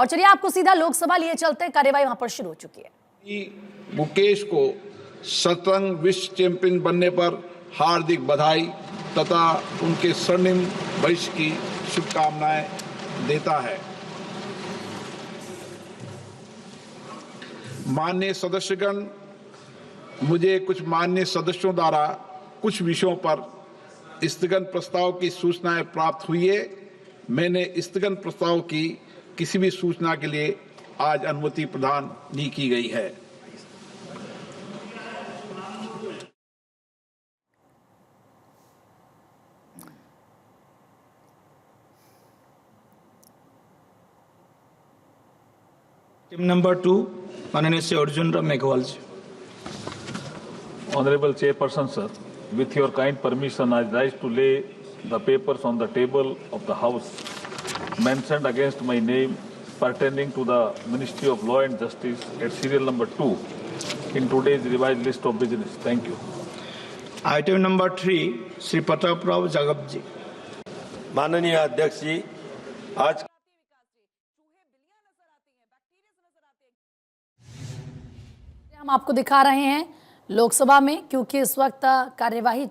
और चलिए आपको सीधा लोकसभा लिए चलते हैं, कार्यवाही वहां पर शुरू हो चुकी है। मुकेश को शतरंज विश्व चैंपियन बनने पर हार्दिक बधाई तथा उनके स्वर्णिम भविष्य की शुभकामनाएं देता है। माननीय सदस्यगण, मुझे कुछ माननीय सदस्यों द्वारा कुछ विषयों पर स्थगन प्रस्ताव की सूचनाएं प्राप्त हुई है। मैंने स्थगन प्रस्ताव की किसी भी सूचना के लिए आज अनुमति प्रदान नहीं की गई है। टीम नंबर 2, माननीय श्री अर्जुन राम मेघवाल जी। Honorable Chairperson, sir, with your kind permission, I rise to lay the papers on the table of the House mentioned against my name pertaining to the Ministry of Law and Justice at serial number 2 in today's revised list of business. Thank you. Item number 3, Shri Pratap Rao जागब जी। माननीय अध्यक्ष जी, आज हम आपको दिखा रहे हैं लोकसभा में, क्योंकि इस वक्त कार्यवाही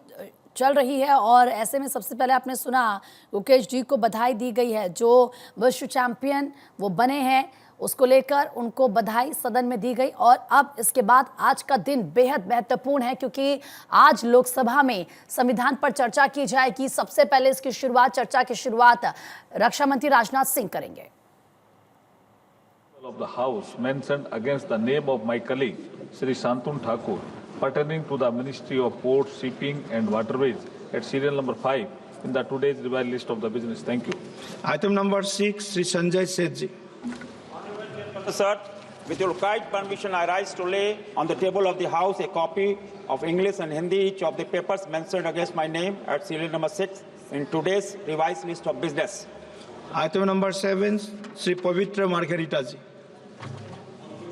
चल रही है और ऐसे में सबसे पहले आपने सुना मुकेश जी को बधाई दी गई है। जो विश्व चैंपियन वो बने हैं उसको लेकर उनको बधाई सदन में दी गई। और अब इसके बाद आज का दिन बेहद महत्वपूर्ण है, क्योंकि आज लोकसभा में संविधान पर चर्चा की जाएगी। सबसे पहले इसकी चर्चा की शुरुआत रक्षा मंत्री राजनाथ सिंह करेंगे। Of the House mentioned against the name of my colleague Shri Shantanu Thakur pertaining to the Ministry of Ports, Shipping and Waterways at serial number 5 in the today's revised list of the business. Thank you. Item number 6, Shri Sanjay Seth ji. Sir, with your kind permission, I rise to lay on the table of the House a copy of English and Hindi each of the papers mentioned against my name at serial number 6 in today's revised list of business. Item number 7, Shri Pabitra Margherita ji.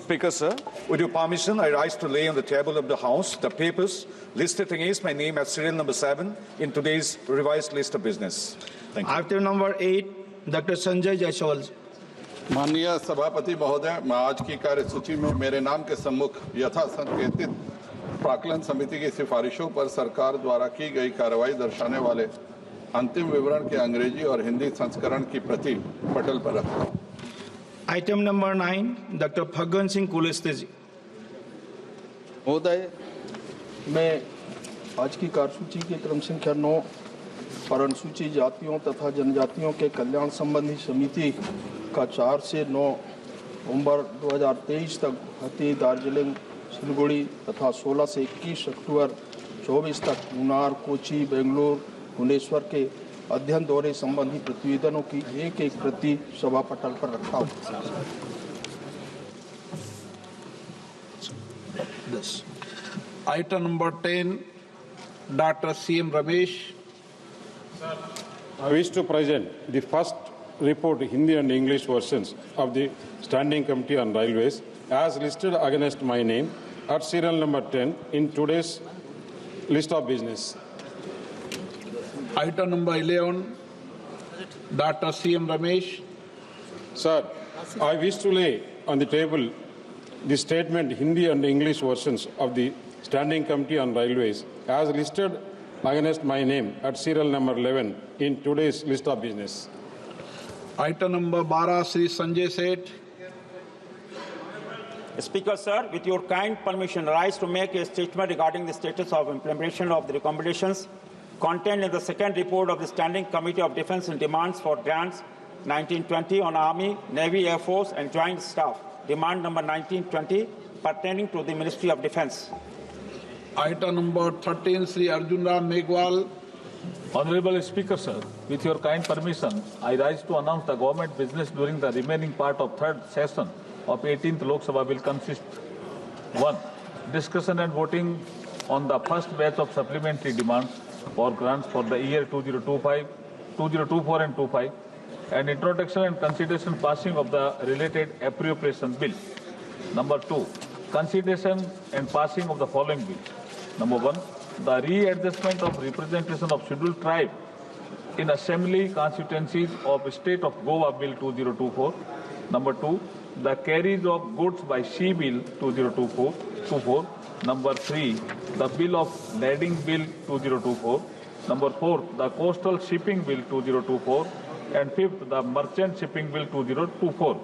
Speaker, sir, with your permission, I rise to lay on the table of the House the papers listed against my name at serial number 7 in today's revised list of business. Thank you. Item number 8, doctor Sanjay Jaiswal ji. माननीय सभापति महोदय, मैं आज की कार्यसूची में मेरे नाम के सम्मुख यथा संकेतित प्राक्कलन समिति की सिफारिशों पर सरकार द्वारा की गई कार्रवाई दर्शाने वाले अंतिम विवरण के अंग्रेजी और हिंदी संस्करण की प्रति पटल पर रखता हूँ। Item number 9, doctor Faggan Singh Kulaste ji. महोदय, मैं आज की कार्यसूची के क्रम संख्या 9 पर अनुसूचित जातियों तथा जनजातियों के कल्याण संबंधी समिति का 4 से 9 नवंबर 2023 तक हती, दार्जिलिंग, सिलगुड़ी तथा 16 से 21 अक्टूबर 24 तक मुन्नार, कोची, बेंगलुरु, भुवनेश्वर के अध्ययन दौरे संबंधी प्रतिवेदनों की एक प्रति सभा पटल पर रखा हूँ। Item number 10, Dr. C.M. Ramesh. I wish to present the first report, Hindi and English versions of the Standing Committee on Railways as listed against my name at serial number 10 in today's list of business. Item number 11, Dr. C.M. Ramesh. Sir, I wish to lay on the table the statement Hindi and English versions of the Standing Committee on Railways as listed against my name at serial number 11 in today's list of business. Item number 12, Shri Sanjay Seth. Speaker, sir, with your kind permission, I rise to make a statement regarding the status of implementation of the recommendations contained in the second report of the Standing Committee of Defense and Demands for Grants 1920 on Army, Navy, Air Force and Joint Staff, demand number 1920 pertaining to the Ministry of Defense. Item number 13, Shri Arjun Ram Meghwal. Honorable Speaker, sir, with your kind permission, I rise to announce the government business during the remaining part of third session of 18th Lok Sabha will consist 1. Discussion and voting on the first batch of supplementary demands for grants for the year 2025, 2024 and 25, and introduction and consideration passing of the related appropriation bill. Number 2, consideration and passing of the following bills. Number 1, the readjustment of representation of scheduled tribe in assembly constituencies of State of Goa Bill 2024. Number 2, the carriage of goods by Sea Bill 2024. Number 3, the bill of lading bill 2024. Number 4, the coastal shipping bill 2024. And 5th, the merchant shipping bill 2024.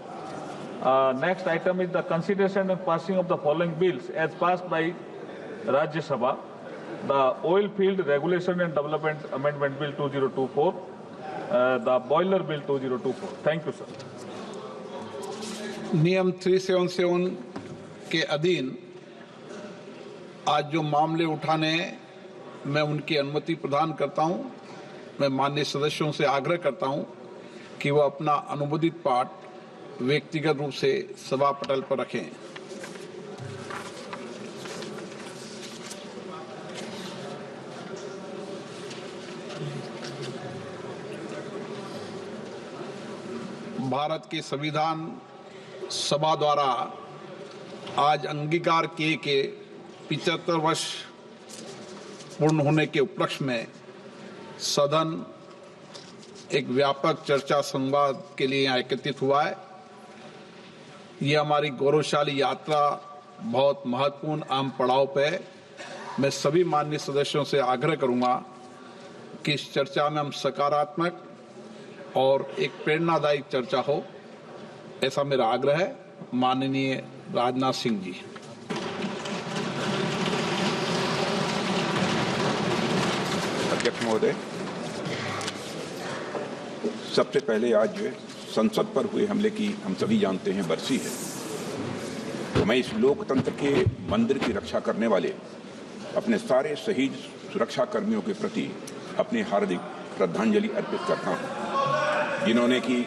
Next item is the consideration and passing of the following bills as passed by Rajya Sabha. The Oil Field Regulation and Development Amendment Bill 2024, the Boiler Bill 2024. Thank you, sir. नियम 377 के अधीन आज जो मामले उठाने मैं उनकी अनुमति प्रदान करता हूं। मैं माननीय सदस्यों से आग्रह करता हूं कि वह अपना अनुमोदित पाठ व्यक्तिगत रूप से सभा पटल पर रखें। भारत के संविधान सभा द्वारा आज अंगीकार किए के 75 वर्ष पूर्ण होने के उपलक्ष्य में सदन एक व्यापक चर्चा संवाद के लिए यहाँ एकत्रित हुआ है। ये हमारी गौरवशाली यात्रा बहुत महत्वपूर्ण अहम पड़ाव पे है। मैं सभी माननीय सदस्यों से आग्रह करूंगा कि इस चर्चा में हम सकारात्मक और एक प्रेरणादायक चर्चा हो, ऐसा मेरा आग्रह है। माननीय राजनाथ सिंह जी। अध्यक्ष महोदय, सबसे पहले आज जो है संसद पर हुए हमले की हम सभी जानते हैं बरसी है, तो मैं इस लोकतंत्र के मंदिर की रक्षा करने वाले अपने सारे शहीद सुरक्षा कर्मियों के प्रति अपनी हार्दिक श्रद्धांजलि अर्पित करता हूं, जिन्होंने की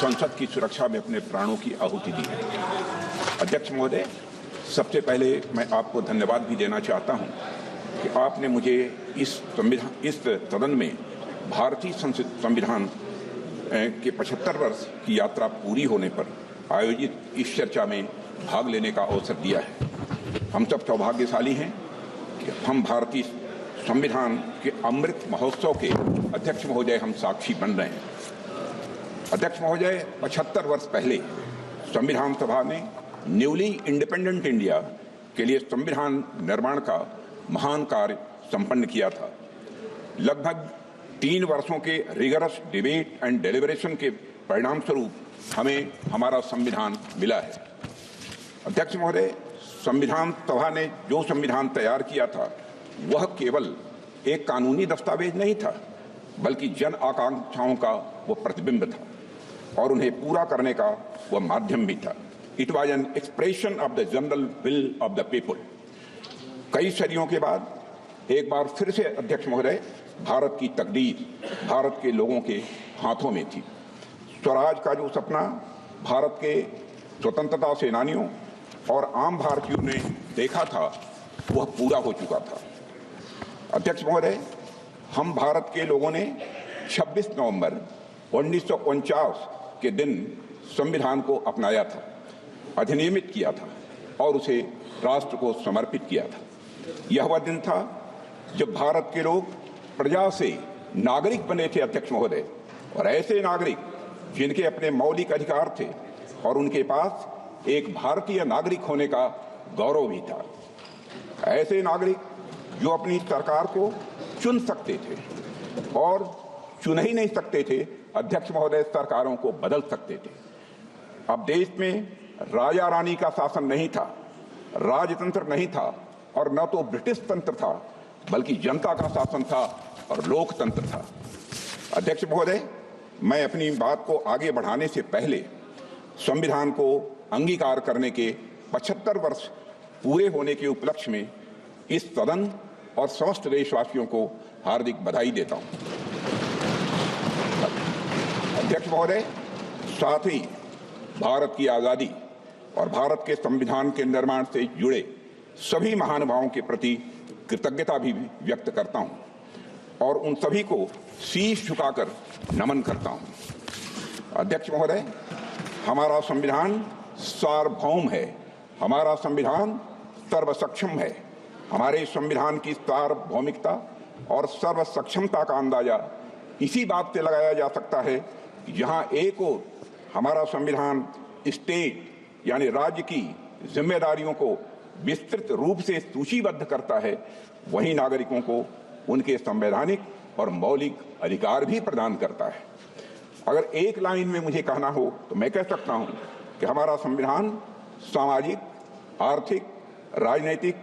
संसद की सुरक्षा में अपने प्राणों की आहुति दी है। अध्यक्ष महोदय, सबसे पहले मैं आपको धन्यवाद भी देना चाहता हूं कि आपने मुझे इस सदन में भारतीय संविधान के 75 वर्ष की यात्रा पूरी होने पर आयोजित इस चर्चा में भाग लेने का अवसर दिया है। हम सब सौभाग्यशाली हैं कि हम भारतीय संविधान के अमृत महोत्सव के अध्यक्ष महोदय हम साक्षी बन रहे हैं। अध्यक्ष महोदय, 75 वर्ष पहले संविधान सभा ने न्यूली इंडिपेंडेंट इंडिया के लिए संविधान निर्माण का महान कार्य संपन्न किया था। लगभग 3 वर्षों के रिगरस डिबेट एंड डेलिब्रेशन के परिणाम स्वरूप हमें हमारा संविधान मिला है। अध्यक्ष महोदय, संविधान सभा ने जो संविधान तैयार किया था वह केवल एक कानूनी दस्तावेज नहीं था, बल्कि जन आकांक्षाओं का वो प्रतिबिंब था और उन्हें पूरा करने का वह माध्यम भी था। It was an expression of the general will of the people. कई सदियों के बाद एक बार फिर से अध्यक्ष महोदय, भारत की तकदीर भारत के लोगों के हाथों में थी। स्वराज का जो सपना भारत के स्वतंत्रता सेनानियों और आम भारतीयों ने देखा था वह पूरा हो चुका था। अध्यक्ष महोदय, हम भारत के लोगों ने 26 नवंबर 1949 के दिन संविधान को अपनाया था, अधिनियमित किया था और उसे राष्ट्र को समर्पित किया था। यह वह दिन था जब भारत के लोग प्रजा से नागरिक बने थे अध्यक्ष महोदय, और ऐसे नागरिक जिनके अपने मौलिक अधिकार थे और उनके पास एक भारतीय नागरिक होने का गौरव भी था। ऐसे नागरिक जो अपनी सरकार को चुन सकते थे और चुन ही नहीं सकते थे अध्यक्ष महोदय, सरकारों को बदल सकते थे। अब देश में राजा रानी का शासन नहीं था, राजतंत्र नहीं था और न तो ब्रिटिश तंत्र था, बल्कि जनता का शासन था और लोकतंत्र था। अध्यक्ष महोदय, मैं अपनी बात को आगे बढ़ाने से पहले संविधान को अंगीकार करने के 75 वर्ष पूरे होने के उपलक्ष्य में इस सदन और समस्त देशवासियों को हार्दिक बधाई देता हूं। अध्यक्ष महोदय, साथ ही भारत की आजादी और भारत के संविधान के निर्माण से जुड़े सभी महानुभावों के प्रति कृतज्ञता भी व्यक्त करता हूं और उन सभी को शीश झुकाकर नमन करता हूं। अध्यक्ष महोदय, हमारा संविधान सार्वभौम है, हमारा संविधान सर्वसक्षम है। हमारे संविधान की सार्वभौमिकता और सर्वसक्षमता का अंदाजा इसी बात से लगाया जा सकता है कि जहां एक ओर हमारा संविधान स्टेट यानी राज्य की जिम्मेदारियों को विस्तृत रूप से सूचीबद्ध करता है, वहीं नागरिकों को उनके संवैधानिक और मौलिक अधिकार भी प्रदान करता है। अगर एक लाइन में मुझे कहना हो तो मैं कह सकता हूं कि हमारा संविधान सामाजिक, आर्थिक, राजनीतिक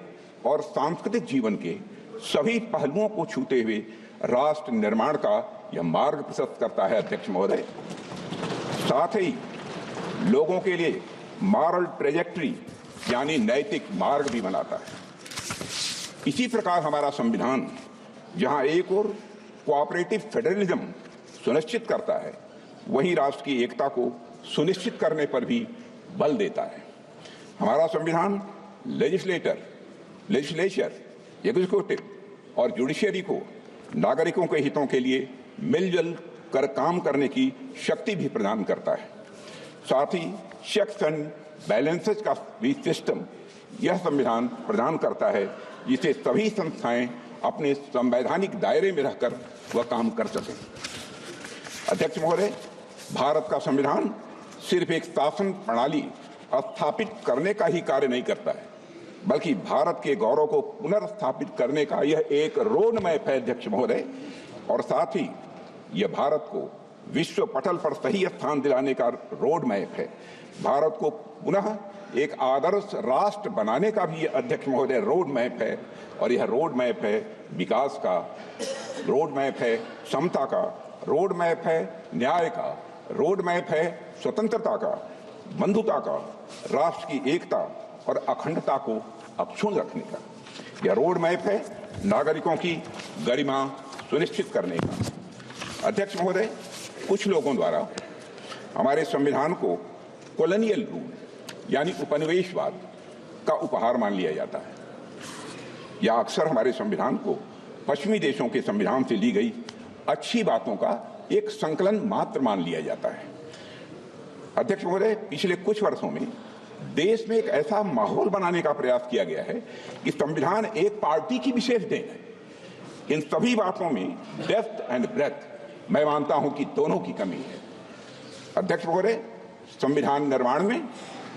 और सांस्कृतिक जीवन के सभी पहलुओं को छूते हुए राष्ट्र निर्माण का यह मार्ग प्रशस्त करता है अध्यक्ष महोदय। साथ ही लोगों के लिए मॉरल ट्रेजेक्ट्री यानी नैतिक मार्ग भी बनाता है। इसी प्रकार हमारा संविधान जहां एक और कोऑपरेटिव फेडरलिज्म सुनिश्चित करता है, वहीं राष्ट्र की एकता को सुनिश्चित करने पर भी बल देता है। हमारा संविधान लेजिस्लेचर, एग्जीक्यूटिव और जुडिशरी को नागरिकों के हितों के लिए मिलजुल कर काम करने की शक्ति भी प्रदान करता है। साथ ही चेक्स एंड बैलेंसेस का भी सिस्टम यह संविधान प्रदान करता है, जिसे सभी संस्थाएं अपने संवैधानिक दायरे में रहकर वह काम कर सकें। अध्यक्ष महोदय, भारत का संविधान सिर्फ एक शासन प्रणाली स्थापित करने का ही कार्य नहीं करता है, बल्कि भारत के गौरव को पुनर्स्थापित करने का यह एक रोड मैप है अध्यक्ष महोदय। और साथ ही यह भारत को विश्व पटल पर सही स्थान दिलाने का रोड मैप है। भारत को पुनः एक आदर्श राष्ट्र बनाने का भी अध्यक्ष महोदय रोड मैप है। और यह रोड मैप है विकास का, रोड मैप है समता का, रोड मैप है न्याय का, रोड मैप है स्वतंत्रता का, बंधुता का, राष्ट्र की एकता और अखंडता को अक्षुण्ण रखने का। यह रोड मैप है नागरिकों की गरिमा सुनिश्चित करने का। अध्यक्ष महोदय, कुछ लोगों द्वारा हमारे संविधान को कॉलोनियल रूल यानी उपनिवेशवाद का उपहार मान लिया जाता है, या अक्सर हमारे संविधान को पश्चिमी देशों के संविधान से ली गई अच्छी बातों का एक संकलन मात्र मान लिया जाता है। अध्यक्ष महोदय, पिछले कुछ वर्षों में देश में एक ऐसा माहौल बनाने का प्रयास किया गया है कि संविधान एक पार्टी की विशेष देन है। इन सभी बातों में डेप्थ एंड ब्रेथ मैं मानता हूं कि दोनों की कमी है। अध्यक्ष महोदय, संविधान निर्माण में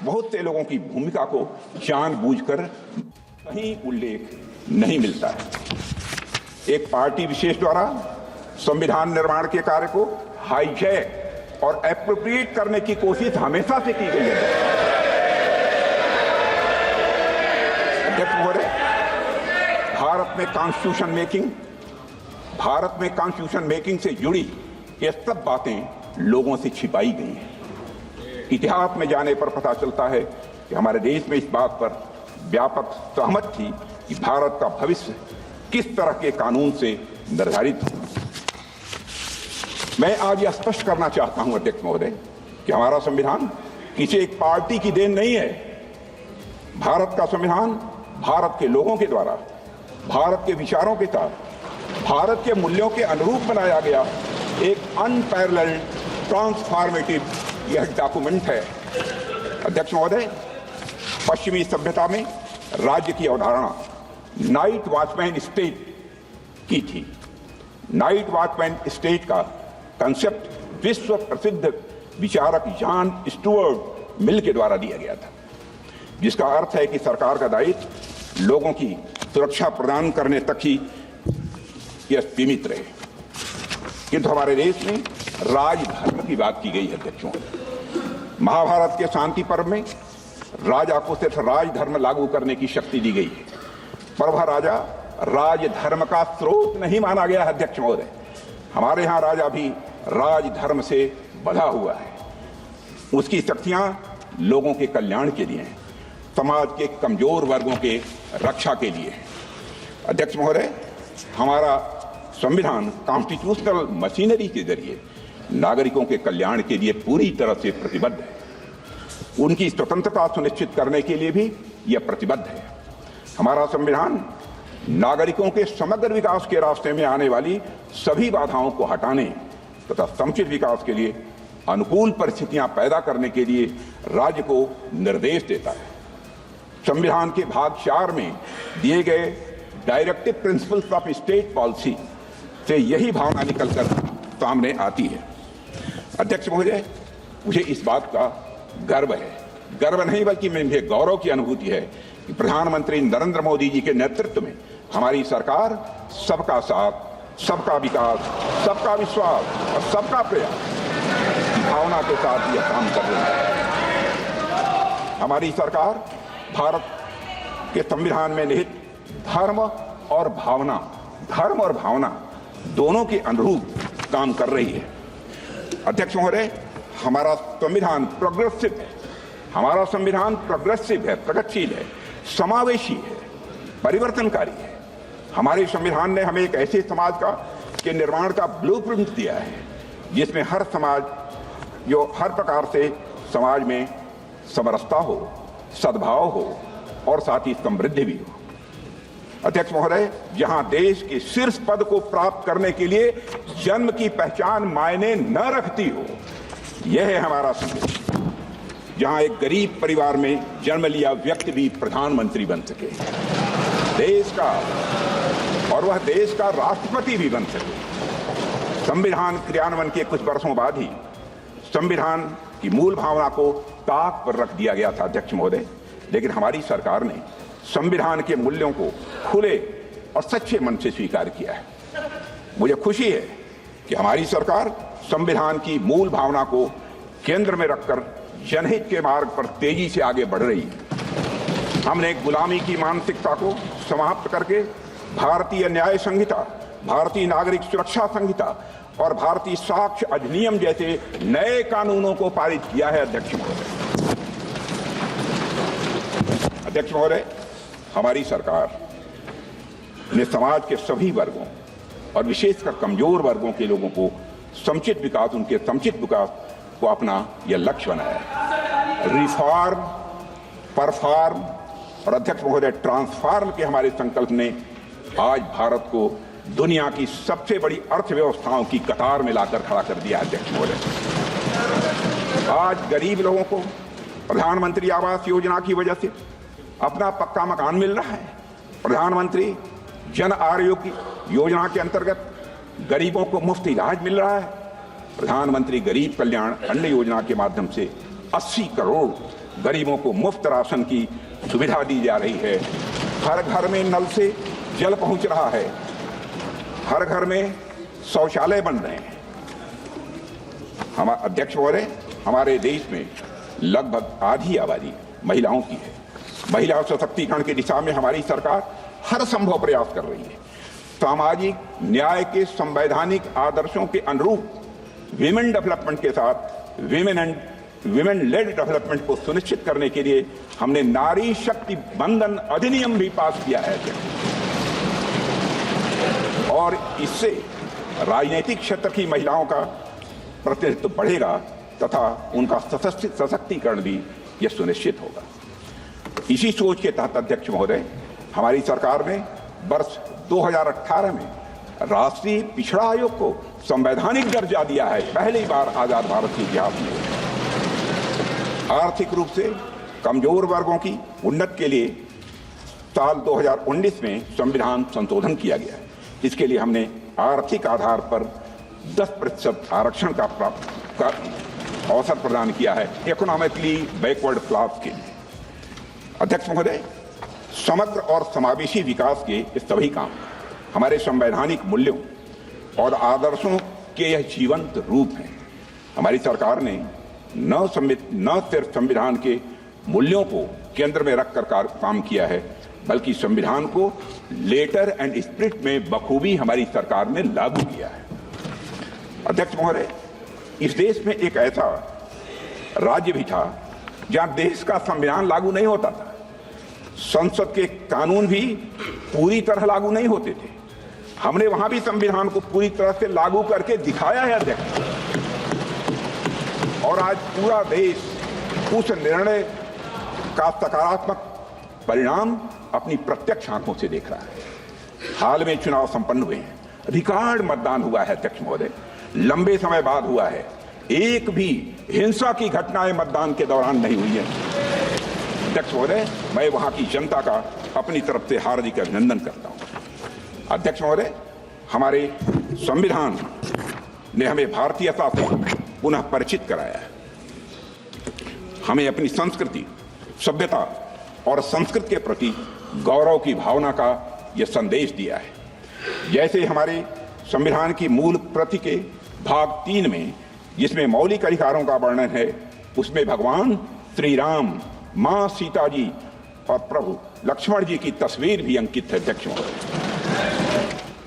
बहुत से लोगों की भूमिका को जानबूझकर कहीं उल्लेख नहीं मिलता है। एक पार्टी विशेष द्वारा संविधान निर्माण के कार्य को हाईजैक और एप्रोप्रिएट करने की कोशिश हमेशा से की गई है। अध्यक्ष महोदय, भारत में कॉन्स्टिट्यूशन मेकिंग से जुड़ी ये सब बातें लोगों से छिपाई गई हैं। इतिहास में जाने पर पता चलता है कि हमारे देश में इस बात पर व्यापक सहमत थी कि भारत का भविष्य किस तरह के कानून से निर्धारित हो। मैं आज यह स्पष्ट करना चाहता हूं अध्यक्ष महोदय कि हमारा संविधान किसी एक पार्टी की देन नहीं है। भारत का संविधान भारत के लोगों के द्वारा भारत के विचारों के साथ भारत के मूल्यों के अनुरूप बनाया गया एक अनपैरेलल्ड ट्रांसफॉर्मेटिव यह डॉक्यूमेंट है। अध्यक्ष महोदय, पश्चिमी सभ्यता में राज्य की अवधारणा नाइट वॉचमैन स्टेट की थी। नाइट वॉचमैन स्टेट का कंसेप्ट विश्व प्रसिद्ध विचारक जॉन स्टुअर्ट मिल के द्वारा दिया गया था, जिसका अर्थ है कि सरकार का दायित्व लोगों की सुरक्षा प्रदान करने तक ही यह सीमित रहे। किंतु हमारे देश में राजधर्म की बात की गई है अध्यक्षों। महाभारत के शांति पर्व में राजा को सिर्फ राजधर्म लागू करने की शक्ति दी गई है, पर वह राजा राजधर्म का स्रोत नहीं माना गया है अध्यक्ष महोदय। हमारे यहाँ राजा भी राजधर्म से बंधा हुआ है। उसकी शक्तियां लोगों के कल्याण के लिए हैं, समाज के कमजोर वर्गों के रक्षा के लिए है। अध्यक्ष महोदय, हमारा संविधान कॉन्स्टिट्यूशनल मशीनरी के जरिए नागरिकों के कल्याण के लिए पूरी तरह से प्रतिबद्ध है। उनकी स्वतंत्रता सुनिश्चित करने के लिए भी यह प्रतिबद्ध है। हमारा संविधान नागरिकों के समग्र विकास के रास्ते में आने वाली सभी बाधाओं को हटाने तथा समुचित विकास के लिए अनुकूल परिस्थितियां पैदा करने के लिए राज्य को निर्देश देता है। संविधान के भाग 4 में दिए गए directive principles of state policy से यही भावना निकलकर सामने आती है। अध्यक्ष महोदय, मुझे इस बात का गर्व है। गर्व नहीं बल्कि मुझे गौरव की अनुभूति है कि प्रधानमंत्री नरेंद्र मोदी जी के नेतृत्व में हमारी सरकार सबका साथ, सबका विकास, सबका विश्वास और सबका प्रयास की भावना के साथ यह काम कर रही है। हमारी सरकार भारत के संविधान में निहित धर्म और भावना दोनों के अनुरूप काम कर रही है। अध्यक्ष महोदय, हमारा संविधान प्रोग्रेसिव है। हमारा संविधान प्रोग्रेसिव है, प्रगतिशील है, समावेशी है, परिवर्तनकारी है। हमारे संविधान ने हमें एक ऐसे समाज के निर्माण का ब्लूप्रिंट दिया है जिसमें हर प्रकार से समाज में समरसता हो, सद्भाव हो और साथ ही समृद्धि भी हो। अध्यक्ष महोदय, जहां देश के शीर्ष पद को प्राप्त करने के लिए जन्म की पहचान मायने न रखती हो, यह है हमारा संविधान। जहां एक गरीब परिवार में जन्म लिया व्यक्ति भी प्रधानमंत्री बन सके, देश का और वह देश का राष्ट्रपति भी बन सके। संविधान क्रियान्वयन के कुछ वर्षों बाद ही संविधान की मूल भावना को ताक पर रख दिया गया था अध्यक्ष महोदय, लेकिन हमारी सरकार ने संविधान के मूल्यों को खुले और सच्चे मन से स्वीकार किया है। मुझे खुशी है कि हमारी सरकार संविधान की मूल भावना को केंद्र में रखकर जनहित के मार्ग पर तेजी से आगे बढ़ रही है। हमने गुलामी की मानसिकता को समाप्त करके भारतीय न्याय संहिता, भारतीय नागरिक सुरक्षा संहिता और भारतीय साक्ष्य अधिनियम जैसे नए कानूनों को पारित किया है। अध्यक्ष महोदय, हमारी सरकार ने समाज के सभी वर्गों और विशेषकर कमजोर वर्गों के लोगों को उनके समुचित विकास को अपना यह लक्ष्य बनाया है। रिफॉर्म, परफॉर्म और अध्यक्ष महोदय ट्रांसफॉर्म के हमारे संकल्प ने आज भारत को दुनिया की सबसे बड़ी अर्थव्यवस्थाओं की कतार में लाकर खड़ा कर दिया। अध्यक्ष महोदय, आज गरीब लोगों को प्रधानमंत्री आवास योजना की वजह से अपना पक्का मकान मिल रहा है। प्रधानमंत्री जन आरोग्य योजना के अंतर्गत गरीबों को मुफ्त इलाज मिल रहा है। प्रधानमंत्री गरीब कल्याण अन्न योजना के माध्यम से 80 करोड़ गरीबों को मुफ्त राशन की सुविधा दी जा रही है। हर घर में नल से जल पहुंच रहा है, हर घर में शौचालय बन रहे हैं। अध्यक्ष महोदय, हमारे देश में लगभग आधी आबादी महिलाओं की है। महिला सशक्तिकरण की दिशा में हमारी सरकार हर संभव प्रयास कर रही है। सामाजिक न्याय के संवैधानिक आदर्शों के अनुरूप विमेन डेवलपमेंट के साथ विमेन लेड डेवलपमेंट को सुनिश्चित करने के लिए हमने नारी शक्ति बंधन अधिनियम भी पास किया है और इससे राजनीतिक क्षेत्र की महिलाओं का प्रतिनिधित्व बढ़ेगा तथा उनका सशक्तिकरण भी यह सुनिश्चित होगा। इसी सोच के तहत अध्यक्ष महोदय, हमारी सरकार ने वर्ष 2018 में राष्ट्रीय पिछड़ा आयोग को संवैधानिक दर्जा दिया है। पहली बार आजाद भारत के इतिहास में आर्थिक रूप से कमजोर वर्गों की उन्नति के लिए साल 2019 में संविधान संशोधन किया गया है। इसके लिए हमने आर्थिक आधार पर 10% आरक्षण का अवसर प्रदान किया है इकोनॉमिकली बैकवर्ड क्लास के लिए। अध्यक्ष महोदय, समग्र और समावेशी विकास के ये सभी काम हमारे संवैधानिक मूल्यों और आदर्शों के यह जीवंत रूप हैं। हमारी सरकार ने न सिर्फ संविधान के मूल्यों को केंद्र में रखकर काम किया है, बल्कि संविधान को लेटर एंड स्पिरिट में बखूबी हमारी सरकार ने लागू किया है। अध्यक्ष महोदय, इस देश में एक ऐसा राज्य भी था जहां देश का संविधान लागू नहीं होता था, संसद के कानून भी पूरी तरह लागू नहीं होते थे। हमने वहां भी संविधान को पूरी तरह से लागू करके दिखाया है अध्यक्ष, और आज पूरा देश उस निर्णय का सकारात्मक परिणाम अपनी प्रत्यक्ष आंखों से देख रहा है। हाल में चुनाव संपन्न हुए हैं, रिकॉर्ड मतदान हुआ है अध्यक्ष महोदय, लंबे समय बाद हुआ है। एक भी हिंसा की घटनाएं मतदान के दौरान नहीं हुई है। अध्यक्ष महोदय, मैं वहां की जनता का अपनी तरफ से हार्दिक अभिनंदन करता हूं। अध्यक्ष महोदय, हमारे संविधान ने हमें भारतीयता से पुनः परिचित कराया है। हमें अपनी संस्कृति, सभ्यता और संस्कृति के प्रति गौरव की भावना का यह संदेश दिया है। जैसे हमारे संविधान की मूल प्रति के भाग 3 में, जिसमें मौलिक अधिकारों का वर्णन है, उसमें भगवान श्री राम, मां सीता जी और प्रभु लक्ष्मण जी की तस्वीर भी अंकित है। अध्यक्ष महोदय,